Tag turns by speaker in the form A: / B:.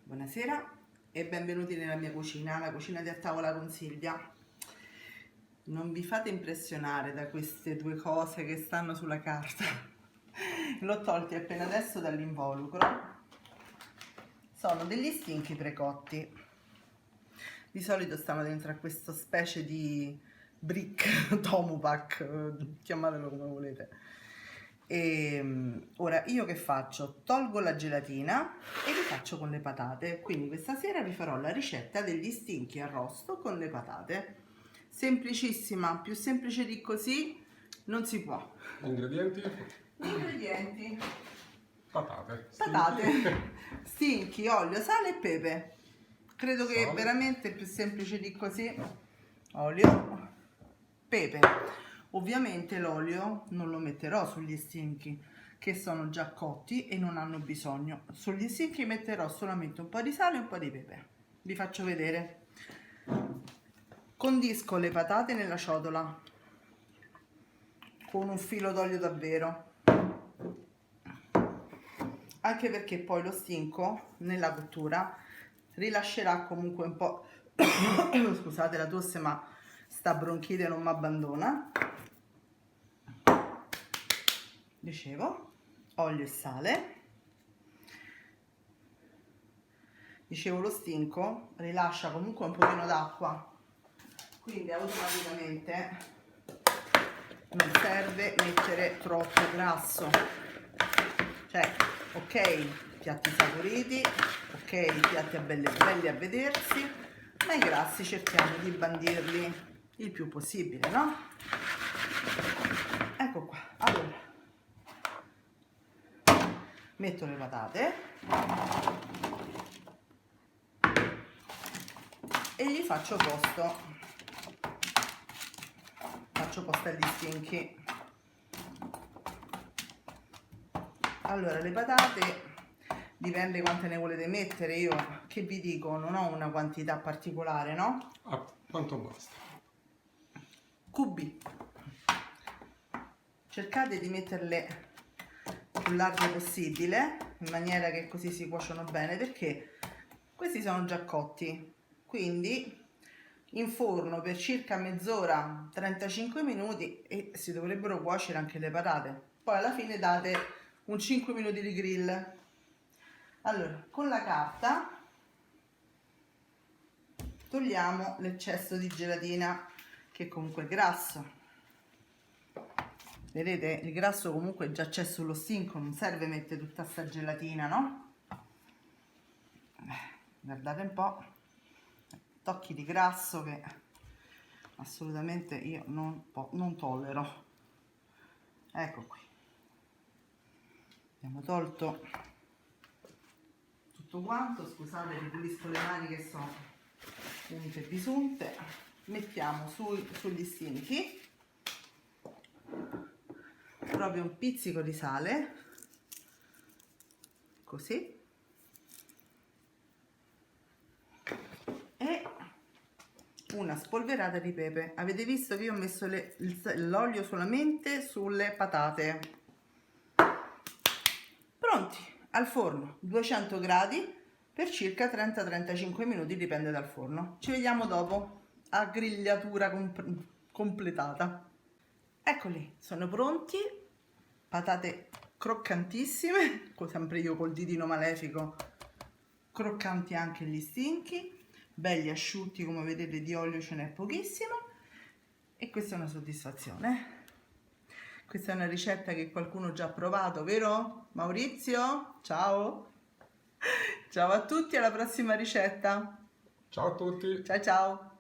A: Buonasera e benvenuti nella mia cucina, la cucina di A Tavola con Silvia. Non vi fate impressionare da queste due cose che stanno sulla carta. L'ho tolti appena adesso dall'involucro. Sono degli stinchi precotti. Di solito stanno dentro a questa specie di brick, tomupack, chiamatelo come volete. E ora io che faccio? Tolgo la gelatina e li faccio con le patate. Quindi questa sera vi farò la ricetta degli stinchi arrosto con le patate. Semplicissima, più semplice di così non si può.
B: Ingredienti?
A: Gli ingredienti:
B: Patate.
A: stinchi, olio, sale e pepe. Credo che
B: Sale.
A: veramente più semplice di così. Olio, pepe. Ovviamente l'olio non lo metterò sugli stinchi che sono già cotti e non hanno bisogno. Sugli stinchi metterò solamente un po' di sale e un po' di pepe. Vi faccio vedere. Condisco le patate nella ciotola con un filo d'olio davvero, anche perché poi lo stinco nella cottura rilascerà comunque un po'. Scusate la tosse, ma sta bronchite non mi abbandona. Dicevo, olio e sale. Dicevo, lo stinco rilascia comunque un pochino d'acqua, quindi automaticamente non serve mettere troppo grasso. Cioè, ok, piatti saporiti, ok, piatti belli a vedersi, ma i grassi cerchiamo di bandirli il più possibile, no? Ecco qua. Allora, metto le patate e gli faccio posto agli stinchi. Allora, le patate dipende quante ne volete mettere. Io che vi dico, non ho una quantità particolare, no?
B: Ah, quanto basta?
A: Cubi. Cercate di metterle più larghe possibile, in maniera che così si cuociono bene, perché questi sono già cotti. Quindi in forno per circa mezz'ora, 35 minuti, e si dovrebbero cuocere anche le patate. Poi alla fine date un 5 minuti di grill. Allora, con la carta togliamo l'eccesso di gelatina, che comunque è grasso. Vedete, il grasso comunque già c'è sullo stinco, non serve mettere tutta sta gelatina, no? Guardate un po', tocchi di grasso che assolutamente io non tollero. Ecco qui, abbiamo tolto tutto quanto. Scusate, ripulisco le mani che sono unte e bisunte. Mettiamo sugli stinchi proprio un pizzico di sale, così, e una spolverata di pepe. Avete visto che io ho messo l'olio solamente sulle patate. Pronti al forno, 200 gradi per circa 30-35 minuti, dipende dal forno. Ci vediamo dopo, a grigliatura completata. Eccoli, sono pronti. Patate croccantissime, sempre io col ditino malefico, croccanti anche gli stinchi, belli asciutti, come vedete di olio ce n'è pochissimo, e questa è una soddisfazione. Questa è una ricetta che qualcuno già ha provato, vero Maurizio? Ciao! Ciao a tutti, alla prossima ricetta!
B: Ciao a tutti!
A: Ciao ciao!